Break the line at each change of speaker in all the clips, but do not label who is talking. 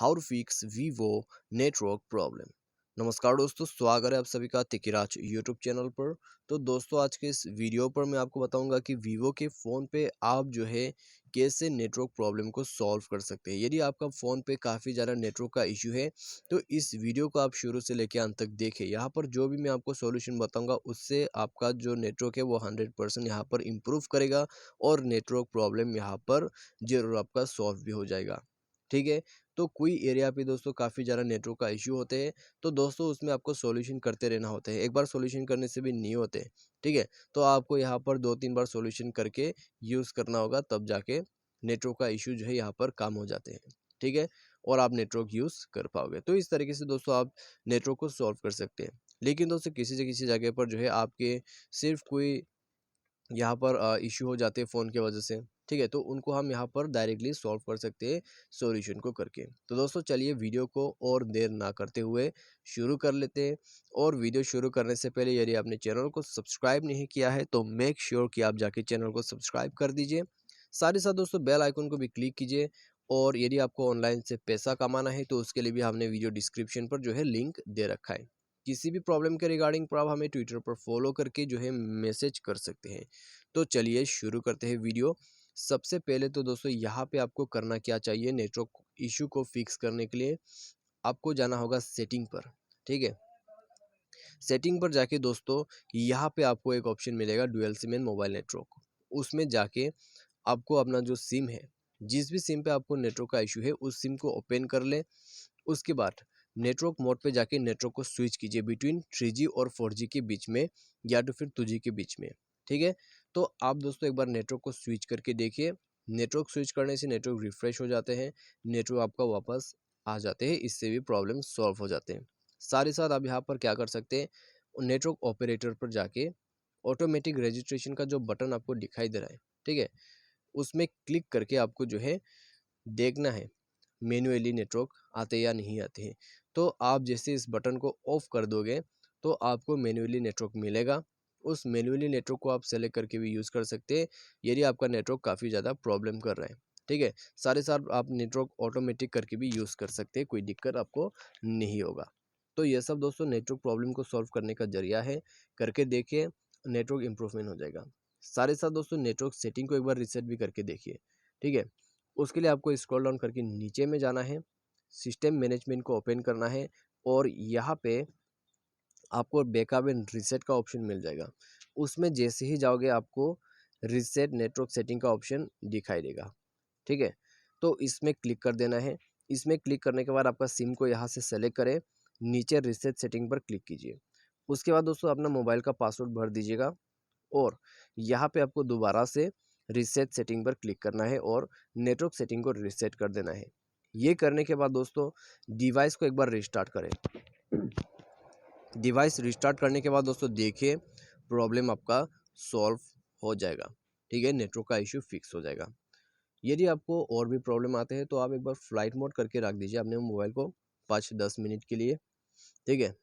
How to fix Vivo network problem. नमस्कार दोस्तों, स्वागत है आप सभी का तिकिराज यूट्यूब चैनल पर। तो दोस्तों, आज के इस वीडियो पर मैं आपको बताऊंगा कि वीवो के फ़ोन पे आप जो है कैसे नेटवर्क प्रॉब्लम को सॉल्व कर सकते हैं। यदि आपका फ़ोन पे काफ़ी ज़्यादा नेटवर्क का इशू है तो इस वीडियो को आप शुरू से लेकर अंत तक देखें। यहाँ पर जो भी मैं आपको सॉल्यूशन बताऊंगा उससे आपका जो नेटवर्क है वो 100% यहाँ पर इम्प्रूव करेगा और नेटवर्क प्रॉब्लम यहाँ पर ज़रूर आपका सॉल्व भी हो जाएगा। ठीक है। तो कोई एरिया पे दोस्तों काफ़ी ज़्यादा नेटवर्क का इश्यू होते हैं, तो दोस्तों उसमें आपको सॉल्यूशन करते रहना होता है। एक बार सॉल्यूशन करने से भी नहीं होते, ठीक है? तो आपको यहाँ पर 2-3 बार सॉल्यूशन करके यूज़ करना होगा, तब जाके नेटवर्क का इश्यू जो है यहाँ पर कम हो जाते हैं, ठीक है? और आप नेटवर्क यूज़ कर पाओगे। तो इस तरीके से दोस्तों आप नेटवर्क को सॉल्व कर सकते हैं। लेकिन दोस्तों किसी से किसी जगह पर जो है आपके सिर्फ़ कोई यहाँ पर इश्यू हो जाते हैं फ़ोन की वजह से, ठीक है? तो उनको हम यहाँ पर डायरेक्टली सॉल्व कर सकते हैं सॉल्यूशन को करके। तो दोस्तों चलिए वीडियो को और देर ना करते हुए शुरू कर लेते हैं। और वीडियो शुरू करने से पहले यदि आपने चैनल को सब्सक्राइब नहीं किया है तो मेक श्योर कि आप जाके चैनल को सब्सक्राइब कर दीजिए। साथ ही साथ दोस्तों बेल आइकन को भी क्लिक कीजिए। और यदि आपको ऑनलाइन से पैसा कमाना है तो उसके लिए भी हमने वीडियो डिस्क्रिप्शन पर जो है लिंक दे रखा है। किसी भी प्रॉब्लम के रिगार्डिंग पर आप हमें ट्विटर पर फॉलो करके जो है मैसेज कर सकते हैं। तो चलिए शुरू करते हैं वीडियो। सबसे पहले तो दोस्तों यहाँ पे आपको करना क्या चाहिए, नेटवर्क इशू को फिक्स करने के लिए आपको जाना होगा सेटिंग पर, ठीक है? सेटिंग पर जाके दोस्तों यहाँ पे आपको एक ऑप्शन मिलेगा dual SIM and mobile network. उसमें जाके आपको अपना जो सिम है, जिस भी सिम पे आपको नेटवर्क का इशू है उस सिम को ओपन कर लें। उसके बाद नेटवर्क मोड पे जाके नेटवर्क को स्विच कीजिए बिटवीन 3G और 4G के बीच में, या तो फिर 2G के बीच में, ठीक है? तो आप दोस्तों एक बार नेटवर्क को स्विच करके देखिए। नेटवर्क स्विच करने से नेटवर्क रिफ्रेश हो जाते हैं, नेटवर्क आपका वापस आ जाते हैं, इससे भी प्रॉब्लम सॉल्व हो जाते हैं। साथ ही साथ आप यहाँ पर क्या कर सकते हैं, नेटवर्क ऑपरेटर पर जाके ऑटोमेटिक रजिस्ट्रेशन का जो बटन आपको दिखाई दे रहा है, ठीक है? उसमें क्लिक करके आपको जो है देखना है मैन्युअली नेटवर्क आते या नहीं आते हैं। तो आप जैसे इस बटन को ऑफ कर दोगे तो आपको मैन्युअली नेटवर्क मिलेगा। उस मैन्युअली नेटवर्क को आप सेलेक्ट करके भी यूज़ कर सकते हैं यदि आपका नेटवर्क काफ़ी ज़्यादा प्रॉब्लम कर रहा है, ठीक है? सारे साथ आप नेटवर्क ऑटोमेटिक करके भी यूज़ कर सकते हैं, कोई दिक्कत आपको नहीं होगा। तो ये सब दोस्तों नेटवर्क प्रॉब्लम को सॉल्व करने का जरिया है, करके देखिए, नेटवर्क इम्प्रूवमेंट हो जाएगा। सारे साथ दोस्तों नेटवर्क सेटिंग को एक बार रीसेट भी करके देखिए, ठीक है? उसके लिए आपको स्क्रॉल डाउन करके नीचे में जाना है, सिस्टम मैनेजमेंट को ओपन करना है और यहाँ पे आपको बैकअप एंड रीसेट का ऑप्शन मिल जाएगा। उसमें जैसे ही जाओगे आपको रीसेट नेटवर्क सेटिंग का ऑप्शन दिखाई देगा, ठीक है? तो इसमें क्लिक कर देना है। इसमें क्लिक करने के बाद आपका सिम को यहाँ से सेलेक्ट करें, नीचे रीसेट सेटिंग पर क्लिक कीजिए। उसके बाद दोस्तों अपना मोबाइल का पासवर्ड भर दीजिएगा और यहाँ पे आपको दोबारा से रीसेट सेटिंग पर क्लिक करना है और नेटवर्क सेटिंग को रीसेट कर देना है। ये करने के बाद दोस्तों डिवाइस को एक बार रिस्टार्ट करें। डिवाइस रिस्टार्ट करने के बाद दोस्तों देखिए प्रॉब्लम आपका सॉल्व हो जाएगा, ठीक है? नेटवर्क का इश्यू फिक्स हो जाएगा। यदि आपको और भी प्रॉब्लम आते हैं तो आप एक बार फ्लाइट मोड करके रख दीजिए अपने मोबाइल को 5-10 मिनट के लिए, ठीक है?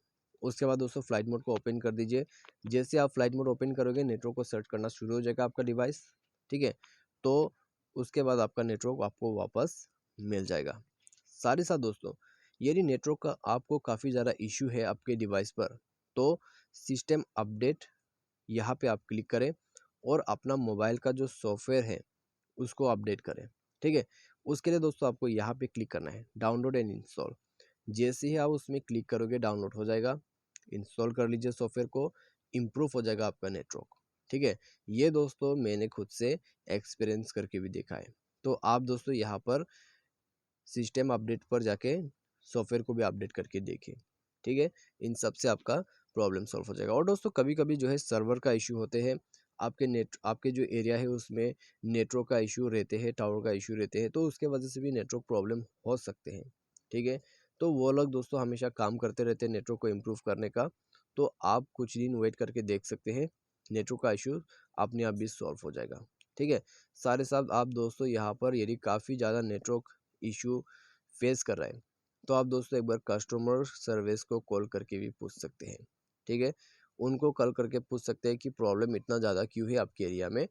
उसके बाद दोस्तों फ्लाइट मोड को ओपन कर दीजिए। जैसे आप फ्लाइट मोड ओपन करोगे नेटवर्क को सर्च करना शुरू हो जाएगा आपका डिवाइस, ठीक है? तो उसके बाद आपका नेटवर्क आपको वापस मिल जाएगा। साथ ही साथ दोस्तों यदि नेटवर्क का आपको काफ़ी ज़्यादा इश्यू है आपके डिवाइस पर, तो सिस्टम अपडेट यहाँ पे आप क्लिक करें और अपना मोबाइल का जो सॉफ्टवेयर है उसको अपडेट करें, ठीक है? उसके लिए दोस्तों आपको यहाँ पे क्लिक करना है डाउनलोड एंड इंस्टॉल। जैसे ही आप उसमें क्लिक करोगे डाउनलोड हो जाएगा। इंस्टॉल कर लीजिए सॉफ्टवेयर को, इम्प्रूव हो जाएगा आपका नेटवर्क, ठीक है? ये दोस्तों मैंने खुद से एक्सपीरियंस करके भी देखा है। तो आप दोस्तों यहाँ पर सिस्टम अपडेट पर जाके सॉफ्टवेयर को भी अपडेट करके देखिए, ठीक है? इन सब से आपका प्रॉब्लम सॉल्व हो जाएगा। और दोस्तों कभी-कभी जो है सर्वर का इश्यू होते हैं, आपके जो एरिया है उसमें नेटवर्क का इश्यू रहते हैं, टावर का इश्यू रहते हैं, तो उसके वजह से भी नेटवर्क प्रॉब्लम हो सकते हैं, ठीक है? तो वो लोग दोस्तों हमेशा काम करते रहते हैं नेटवर्क को इम्प्रूव करने का, तो आप कुछ दिन वेट करके देख सकते हैं, नेटवर्क का इश्यू अपने आप भी सॉल्व हो जाएगा, ठीक है? सारे साथ आप दोस्तों यहाँ पर यदि काफ़ी ज़्यादा नेटवर्क इशू फेस कर रहा है तो आप दोस्तों एक बार कस्टमर सर्विस को कॉल करके भी पूछ सकते हैं, ठीक है? उनको कॉल करके पूछ सकते हैं कि प्रॉब्लम इतना ज़्यादा क्यों है आपके एरिया में,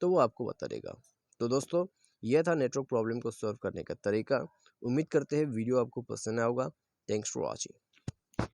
तो वो आपको बता देगा। तो दोस्तों ये था नेटवर्क प्रॉब्लम को सॉल्व करने का तरीका। उम्मीद करते हैं वीडियो आपको पसंद आया होगा। Thanks for watching.